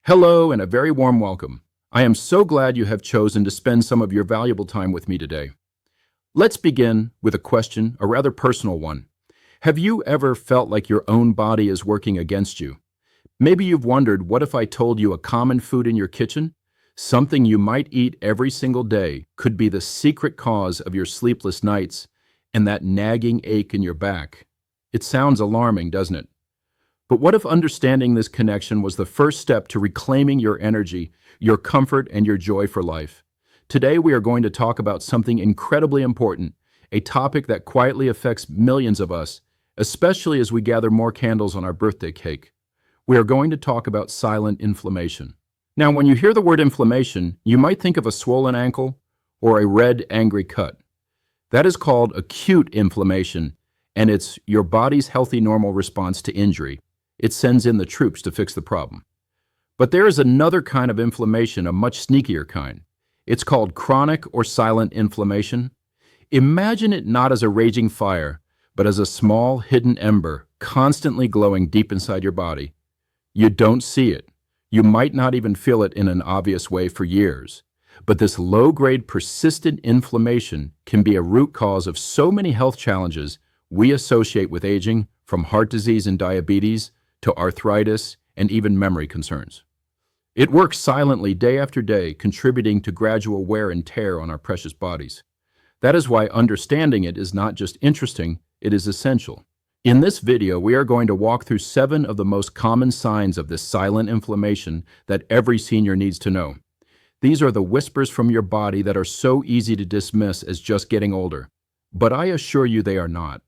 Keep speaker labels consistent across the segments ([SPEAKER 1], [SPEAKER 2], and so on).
[SPEAKER 1] Hello and a very warm welcome. I am so glad you have chosen to spend some of your valuable time with me today. Let's begin with a question, a rather personal one. Have you ever felt like your own body is working against you? Maybe you've wondered, what if I told you a common food in your kitchen, something you might eat every single day, could be the secret cause of your sleepless nights and that nagging ache in your back? It sounds alarming, doesn't it? But what if understanding this connection was the first step to reclaiming your energy, your comfort, and your joy for life? Today we are going to talk about something incredibly important, a topic that quietly affects millions of us, especially as we gather more candles on our birthday cake. We are going to talk about silent inflammation. Now, when you hear the word inflammation, you might think of a swollen ankle or a red, angry cut. That is called acute inflammation, and it's your body's healthy, normal response to injury. It sends in the troops to fix the problem. But there is another kind of inflammation, a much sneakier kind. It's called chronic or silent inflammation. Imagine it not as a raging fire, but as a small, hidden ember constantly glowing deep inside your body. You don't see it. You might not even feel it in an obvious way for years. But this low-grade, persistent inflammation can be a root cause of so many health challenges we associate with aging, from heart disease and diabetes to arthritis and even memory concerns. It works silently day after day, contributing to gradual wear and tear on our precious bodies. That is why understanding it is not just interesting, it is essential. In this video, we are going to walk through 7 of the most common signs of this silent inflammation that every senior needs to know. These are the whispers from your body that are so easy to dismiss as just getting older. But I assure you they are not.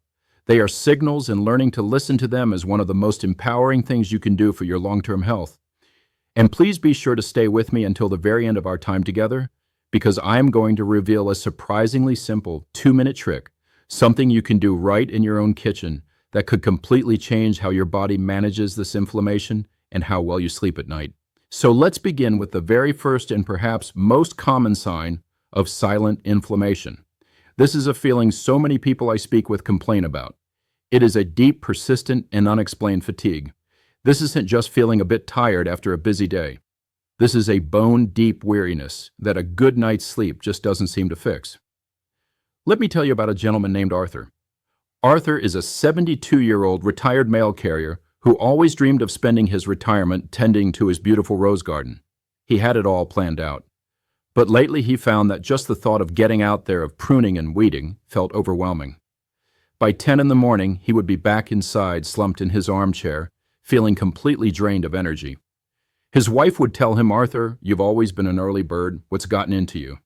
[SPEAKER 1] They are signals, and learning to listen to them is one of the most empowering things you can do for your long-term health. And please be sure to stay with me until the very end of our time together, because I am going to reveal a surprisingly simple 2-minute trick, something you can do right in your own kitchen that could completely change how your body manages this inflammation and how well you sleep at night. So let's begin with the very first and perhaps most common sign of silent inflammation. This is a feeling so many people I speak with complain about. It is a deep, persistent, and unexplained fatigue. This isn't just feeling a bit tired after a busy day. This is a bone-deep weariness that a good night's sleep just doesn't seem to fix. Let me tell you about a gentleman named Arthur. Arthur is a 72-year-old retired mail carrier who always dreamed of spending his retirement tending to his beautiful rose garden. He had it all planned out. But lately he found that just the thought of getting out there, of pruning and weeding, felt overwhelming. By 10 in the morning, he would be back inside, slumped in his armchair, feeling completely drained of energy. His wife would tell him, "Arthur, you've always been an early bird. What's gotten into you?"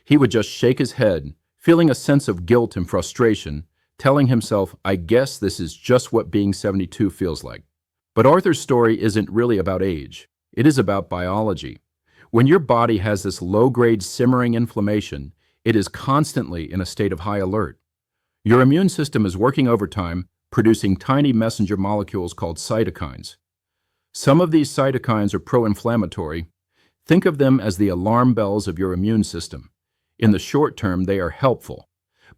[SPEAKER 1] He would just shake his head, feeling a sense of guilt and frustration, telling himself, "I guess this is just what being 72 feels like." But Arthur's story isn't really about age. It is about biology. When your body has this low-grade simmering inflammation, it is constantly in a state of high alert. Your immune system is working overtime, producing tiny messenger molecules called cytokines. Some of these cytokines are pro-inflammatory. Think of them as the alarm bells of your immune system. In the short term, they are helpful.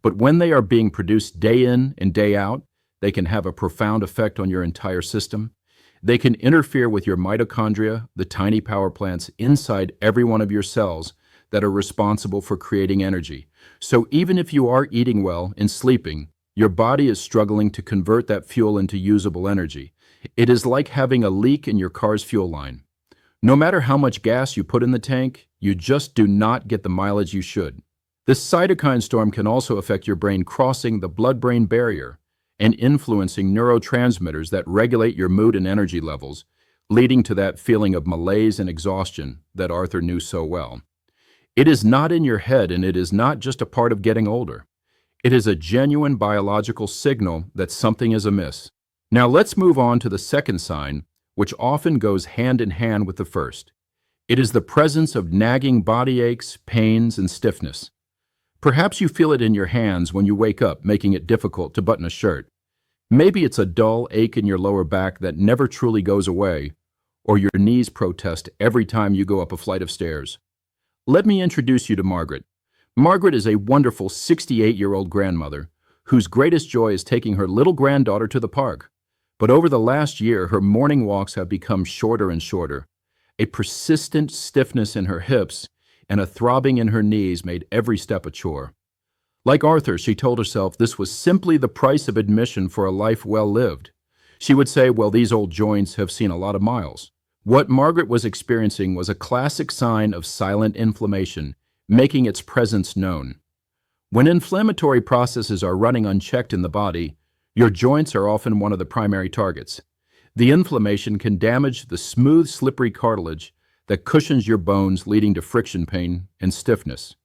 [SPEAKER 1] But when they are being produced day in and day out, they can have a profound effect on your entire system. They can interfere with your mitochondria, the tiny power plants inside every one of your cells that are responsible for creating energy. So even if you are eating well and sleeping, your body is struggling to convert that fuel into usable energy. It is like having a leak in your car's fuel line. No matter how much gas you put in the tank, you just do not get the mileage you should. This cytokine storm can also affect your brain, crossing the blood-brain barrier and influencing neurotransmitters that regulate your mood and energy levels, leading to that feeling of malaise and exhaustion that Arthur knew so well. It is not in your head, and it is not just a part of getting older. It is a genuine biological signal that something is amiss. Now let's move on to the second sign, which often goes hand in hand with the first. It is the presence of nagging body aches, pains, and stiffness. Perhaps you feel it in your hands when you wake up, making it difficult to button a shirt. Maybe it's a dull ache in your lower back that never truly goes away, or your knees protest every time you go up a flight of stairs. Let me introduce you to Margaret. Margaret is a wonderful 68-year-old grandmother whose greatest joy is taking her little granddaughter to the park. But over the last year, her morning walks have become shorter and shorter. A persistent stiffness in her hips and a throbbing in her knees made every step a chore. Like Arthur, she told herself this was simply the price of admission for a life well lived. She would say, well, these old joints have seen a lot of miles. What Margaret was experiencing was a classic sign of silent inflammation, making its presence known. When inflammatory processes are running unchecked in the body, your joints are often one of the primary targets. The inflammation can damage the smooth, slippery cartilage that cushions your bones, leading to friction pain and stiffness.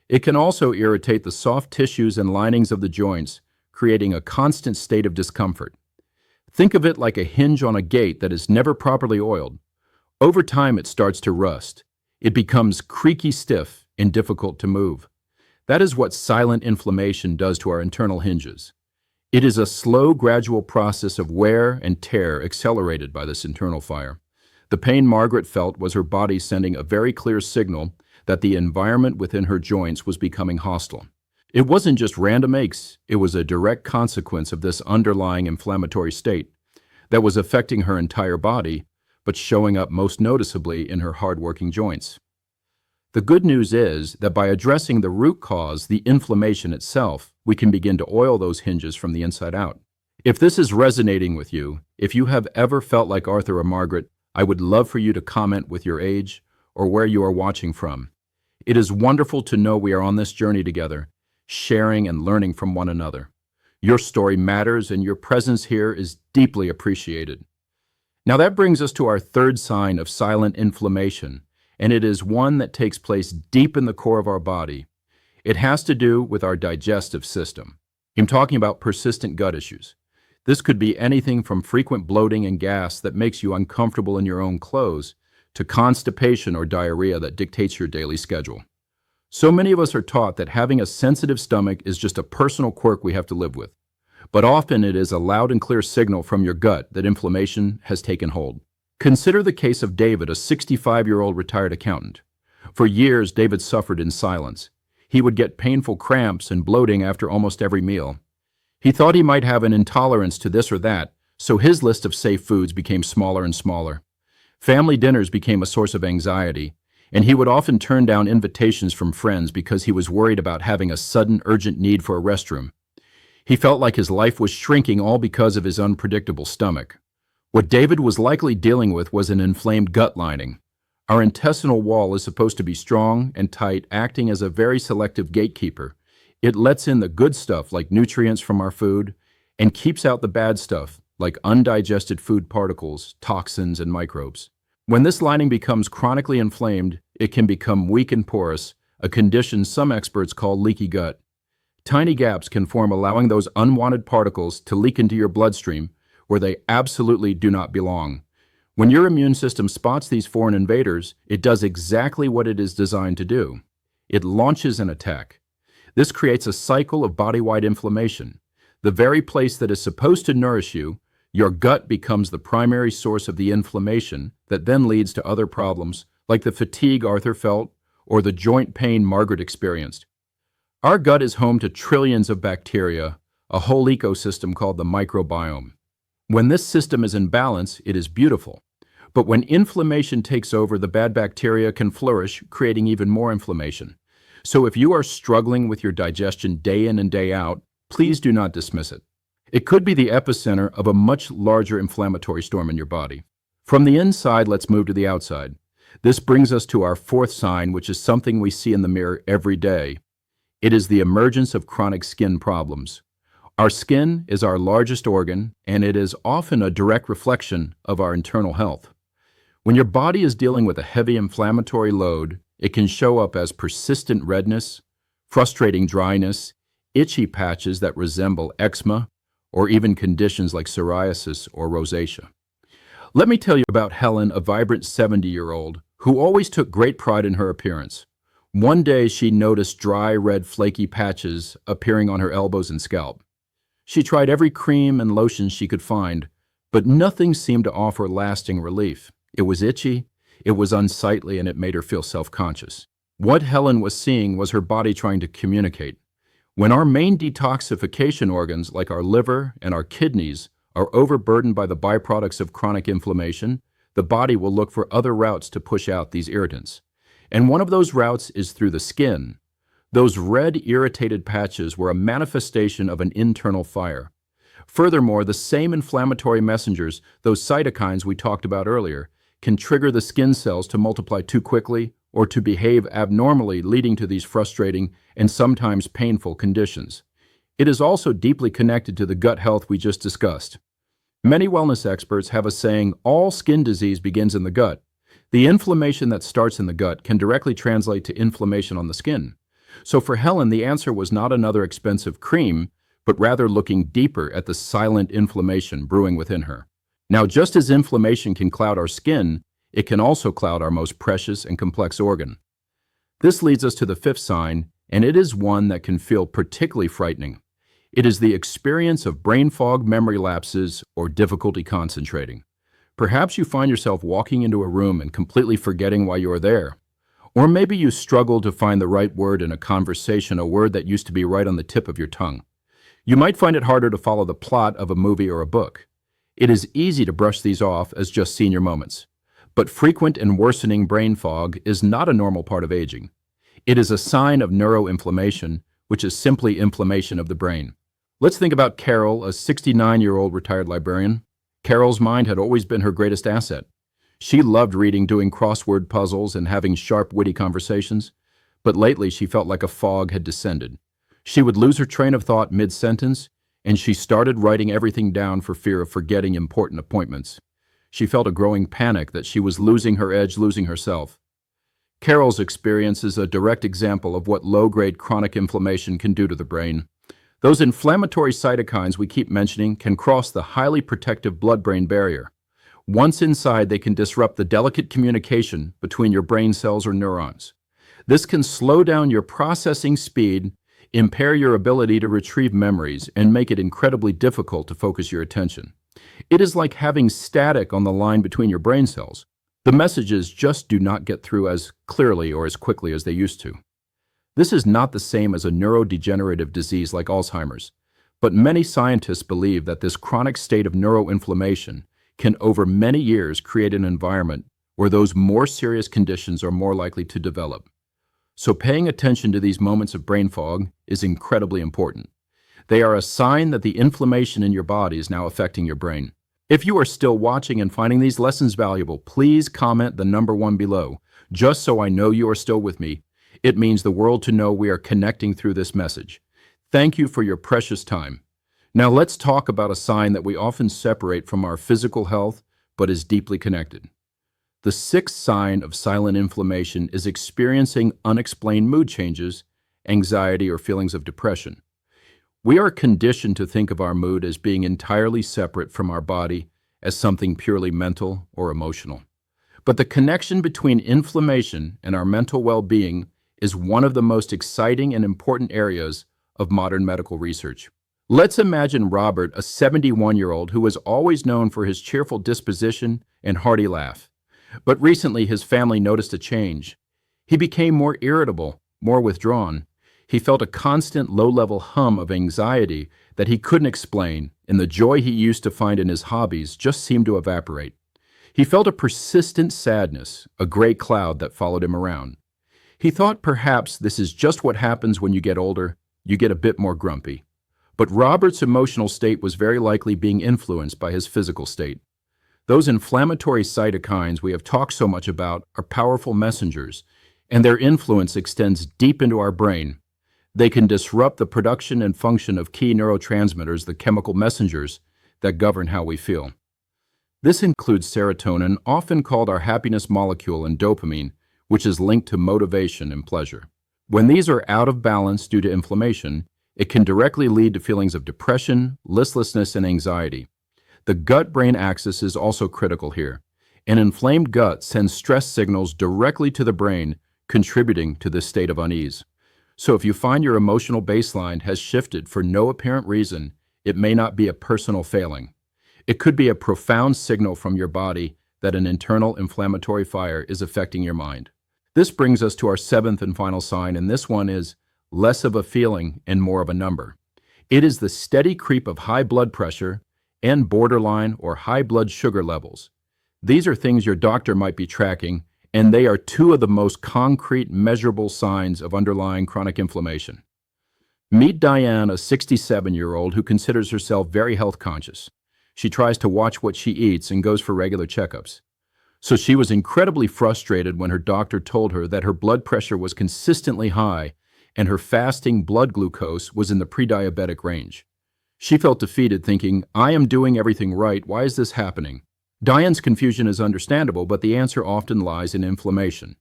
[SPEAKER 1] It can also irritate the soft tissues and linings of the joints, creating a constant state of discomfort. Think of it like a hinge on a gate that is never properly oiled. Over time, it starts to rust. It becomes creaky stiff and difficult to move. That is what silent inflammation does to our internal hinges. It is a slow, gradual process of wear and tear accelerated by this internal fire. The pain Margaret felt was her body sending a very clear signal that the environment within her joints was becoming hostile. It wasn't just random aches, it was a direct consequence of this underlying inflammatory state that was affecting her entire body, but showing up most noticeably in her hard-working joints. The good news is that by addressing the root cause, the inflammation itself, we can begin to oil those hinges from the inside out. If this is resonating with you, if you have ever felt like Arthur or Margaret, I would love for you to comment with your age or where you are watching from. It is wonderful to know we are on this journey together, sharing and learning from one another. Your story matters and your presence here is deeply appreciated. Now that brings us to our third sign of silent inflammation, and it is one that takes place deep in the core of our body. It has to do with our digestive system. I'm talking about persistent gut issues. This could be anything from frequent bloating and gas that makes you uncomfortable in your own clothes to constipation or diarrhea that dictates your daily schedule. So many of us are taught that having a sensitive stomach is just a personal quirk we have to live with. But often it is a loud and clear signal from your gut that inflammation has taken hold. Consider the case of David, a 65-year-old retired accountant. For years, David suffered in silence. He would get painful cramps and bloating after almost every meal. He thought he might have an intolerance to this or that, so his list of safe foods became smaller and smaller. Family dinners became a source of anxiety, and he would often turn down invitations from friends because he was worried about having a sudden, urgent need for a restroom. He felt like his life was shrinking all because of his unpredictable stomach. What David was likely dealing with was an inflamed gut lining. Our intestinal wall is supposed to be strong and tight, acting as a very selective gatekeeper. It lets in the good stuff like nutrients from our food and keeps out the bad stuff like undigested food particles, toxins, and microbes. When this lining becomes chronically inflamed, it can become weak and porous, a condition some experts call leaky gut. Tiny gaps can form, allowing those unwanted particles to leak into your bloodstream where they absolutely do not belong. When your immune system spots these foreign invaders, it does exactly what it is designed to do. It launches an attack. This creates a cycle of body-wide inflammation. The very place that is supposed to nourish you, your gut becomes the primary source of the inflammation that then leads to other problems like the fatigue Arthur felt or the joint pain Margaret experienced. Our gut is home to trillions of bacteria, a whole ecosystem called the microbiome. When this system is in balance, it is beautiful. But when inflammation takes over, the bad bacteria can flourish, creating even more inflammation. So if you are struggling with your digestion day in and day out, please do not dismiss it. It could be the epicenter of a much larger inflammatory storm in your body. From the inside, let's move to the outside. This brings us to our fourth sign, which is something we see in the mirror every day. It is the emergence of chronic skin problems. Our skin is our largest organ, and it is often a direct reflection of our internal health. When your body is dealing with a heavy inflammatory load, it can show up as persistent redness, frustrating dryness, itchy patches that resemble eczema, or even conditions like psoriasis or rosacea. Let me tell you about Helen, a vibrant 70-year-old who always took great pride in her appearance. One day she noticed dry, red, flaky patches appearing on her elbows and scalp. She tried every cream and lotion she could find, but nothing seemed to offer lasting relief. It was itchy, it was unsightly, and it made her feel self-conscious. What Helen was seeing was her body trying to communicate. When our main detoxification organs, like our liver and our kidneys, are overburdened by the byproducts of chronic inflammation, the body will look for other routes to push out these irritants. And one of those routes is through the skin. Those red irritated patches were a manifestation of an internal fire. Furthermore, the same inflammatory messengers, those cytokines we talked about earlier, can trigger the skin cells to multiply too quickly or to behave abnormally, leading to these frustrating and sometimes painful conditions. It is also deeply connected to the gut health we just discussed. Many wellness experts have a saying, all skin disease begins in the gut. The inflammation that starts in the gut can directly translate to inflammation on the skin. So for Helen, the answer was not another expensive cream, but rather looking deeper at the silent inflammation brewing within her. Now, just as inflammation can cloud our skin, it can also cloud our most precious and complex organ. This leads us to the fifth sign, and it is one that can feel particularly frightening. It is the experience of brain fog, memory lapses, or difficulty concentrating. Perhaps you find yourself walking into a room and completely forgetting why you are there. Or maybe you struggle to find the right word in a conversation, a word that used to be right on the tip of your tongue. You might find it harder to follow the plot of a movie or a book. It is easy to brush these off as just senior moments. But frequent and worsening brain fog is not a normal part of aging. It is a sign of neuroinflammation, which is simply inflammation of the brain. Let's think about Carol, a 69-year-old retired librarian. Carol's mind had always been her greatest asset. She loved reading, doing crossword puzzles, and having sharp, witty conversations. But lately, she felt like a fog had descended. She would lose her train of thought mid-sentence, and she started writing everything down for fear of forgetting important appointments. She felt a growing panic that she was losing her edge, losing herself. Carol's experience is a direct example of what low-grade chronic inflammation can do to the brain. Those inflammatory cytokines we keep mentioning can cross the highly protective blood-brain barrier. Once inside, they can disrupt the delicate communication between your brain cells or neurons. This can slow down your processing speed, impair your ability to retrieve memories, and make it incredibly difficult to focus your attention. It is like having static on the line between your brain cells. The messages just do not get through as clearly or as quickly as they used to. This is not the same as a neurodegenerative disease like Alzheimer's, but many scientists believe that this chronic state of neuroinflammation can over many years create an environment where those more serious conditions are more likely to develop. So paying attention to these moments of brain fog is incredibly important. They are a sign that the inflammation in your body is now affecting your brain. If you are still watching and finding these lessons valuable, please comment the number 1 below, just so I know you are still with me. It means the world to know we are connecting through this message. Thank you for your precious time. Now let's talk about a sign that we often separate from our physical health, but is deeply connected. The sixth sign of silent inflammation is experiencing unexplained mood changes, anxiety, or feelings of depression. We are conditioned to think of our mood as being entirely separate from our body, as something purely mental or emotional. But the connection between inflammation and our mental well-being is one of the most exciting and important areas of modern medical research. Let's imagine Robert, a 71-year-old who was always known for his cheerful disposition and hearty laugh. But recently his family noticed a change. He became more irritable, more withdrawn. He felt a constant low-level hum of anxiety that he couldn't explain, and the joy he used to find in his hobbies just seemed to evaporate. He felt a persistent sadness, a gray cloud that followed him around. He thought perhaps this is just what happens when you get older, you get a bit more grumpy. But Robert's emotional state was very likely being influenced by his physical state. Those inflammatory cytokines we have talked so much about are powerful messengers, and their influence extends deep into our brain. They can disrupt the production and function of key neurotransmitters, the chemical messengers that govern how we feel. This includes serotonin, often called our happiness molecule, and dopamine, which is linked to motivation and pleasure. When these are out of balance due to inflammation, it can directly lead to feelings of depression, listlessness, and anxiety. The gut-brain axis is also critical here. An inflamed gut sends stress signals directly to the brain, contributing to this state of unease. So if you find your emotional baseline has shifted for no apparent reason, it may not be a personal failing. It could be a profound signal from your body that an internal inflammatory fire is affecting your mind. This brings us to our seventh and final sign, and this one is less of a feeling and more of a number. It is the steady creep of high blood pressure and borderline or high blood sugar levels. These are things your doctor might be tracking, and they are two of the most concrete, measurable signs of underlying chronic inflammation. Meet Diane, a 67-year-old who considers herself very health conscious. She tries to watch what she eats and goes for regular checkups. So she was incredibly frustrated when her doctor told her that her blood pressure was consistently high and her fasting blood glucose was in the pre-diabetic range. She felt defeated, thinking, "I am doing everything right. Why is this happening?" Diane's confusion is understandable, but the answer often lies in inflammation.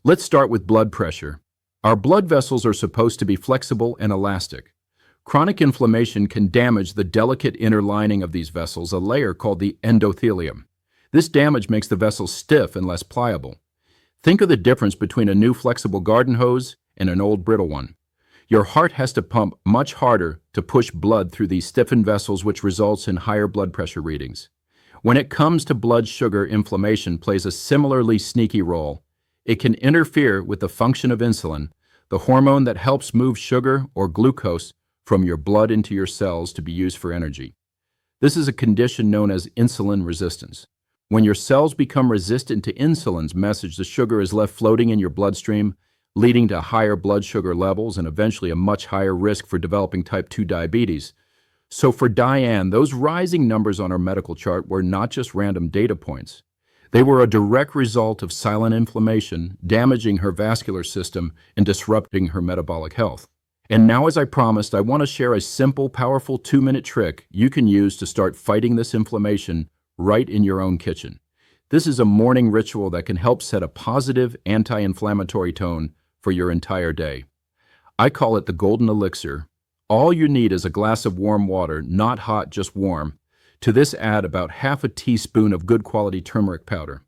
[SPEAKER 1] Let's start with blood pressure. Our blood vessels are supposed to be flexible and elastic. Chronic inflammation can damage the delicate inner lining of these vessels, a layer called the endothelium. This damage makes the vessels stiff and less pliable. Think of the difference between a new flexible garden hose and an old brittle one. Your heart has to pump much harder to push blood through these stiffened vessels, which results in higher blood pressure readings. When it comes to blood sugar, inflammation plays a similarly sneaky role. It can interfere with the function of insulin, the hormone that helps move sugar or glucose from your blood into your cells to be used for energy. This is a condition known as insulin resistance. When your cells become resistant to insulin's message, the sugar is left floating in your bloodstream, leading to higher blood sugar levels and eventually a much higher risk for developing type 2 diabetes. So for Diane, those rising numbers on her medical chart were not just random data points. They were a direct result of silent inflammation, damaging her vascular system and disrupting her metabolic health. And now, as I promised, I want to share a simple, powerful 2-minute trick you can use to start fighting this inflammation right in your own kitchen. This is a morning ritual that can help set a positive, anti-inflammatory tone for your entire day. I call it the golden elixir. All you need is a glass of warm water, not hot, just warm. To this, add about half a teaspoon of good quality turmeric powder.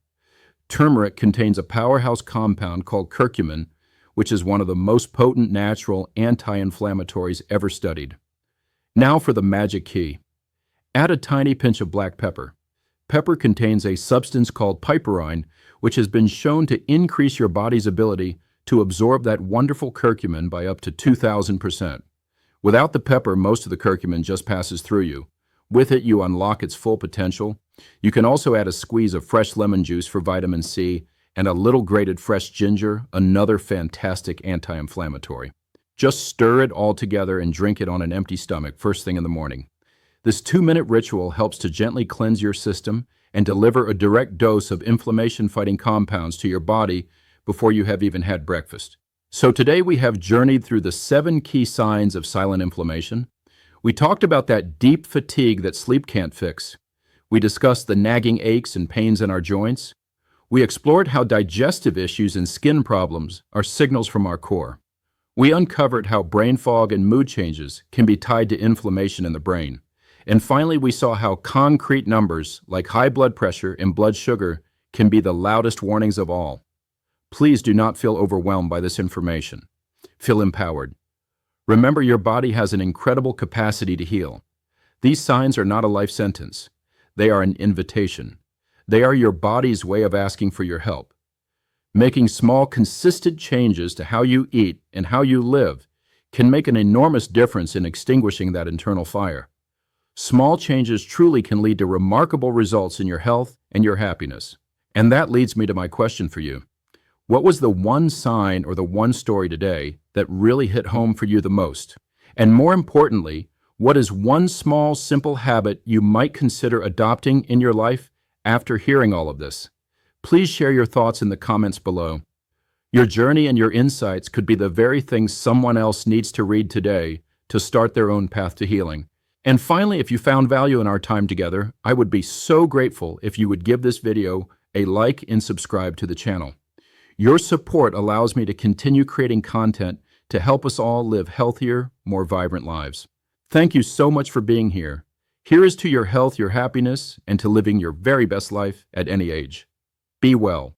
[SPEAKER 1] Turmeric contains a powerhouse compound called curcumin, which is one of the most potent natural anti-inflammatories ever studied. Now for the magic key. Add a tiny pinch of black pepper. Pepper contains a substance called piperine, which has been shown to increase your body's ability to absorb that wonderful curcumin by up to 2,000%. Without the pepper, most of the curcumin just passes through you. With it, you unlock its full potential. You can also add a squeeze of fresh lemon juice for vitamin C and a little grated fresh ginger, another fantastic anti-inflammatory. Just stir it all together and drink it on an empty stomach first thing in the morning. This 2-minute ritual helps to gently cleanse your system and deliver a direct dose of inflammation-fighting compounds to your body before you have even had breakfast. So today we have journeyed through the 7 key signs of silent inflammation. We talked about that deep fatigue that sleep can't fix. We discussed the nagging aches and pains in our joints. We explored how digestive issues and skin problems are signals from our core. We uncovered how brain fog and mood changes can be tied to inflammation in the brain. And finally, we saw how concrete numbers like high blood pressure and blood sugar can be the loudest warnings of all. Please do not feel overwhelmed by this information. Feel empowered. Remember, your body has an incredible capacity to heal. These signs are not a life sentence. They are an invitation. They are your body's way of asking for your help. Making small, consistent changes to how you eat and how you live can make an enormous difference in extinguishing that internal fire. Small changes truly can lead to remarkable results in your health and your happiness. And that leads me to my question for you. What was the one sign or the one story today that really hit home for you the most? And more importantly, what is one small, simple habit you might consider adopting in your life after hearing all of this? Please share your thoughts in the comments below. Your journey and your insights could be the very things someone else needs to read today to start their own path to healing. And finally, if you found value in our time together, I would be so grateful if you would give this video a like and subscribe to the channel. Your support allows me to continue creating content to help us all live healthier, more vibrant lives. Thank you so much for being here. Here is to your health, your happiness, and to living your very best life at any age. Be well.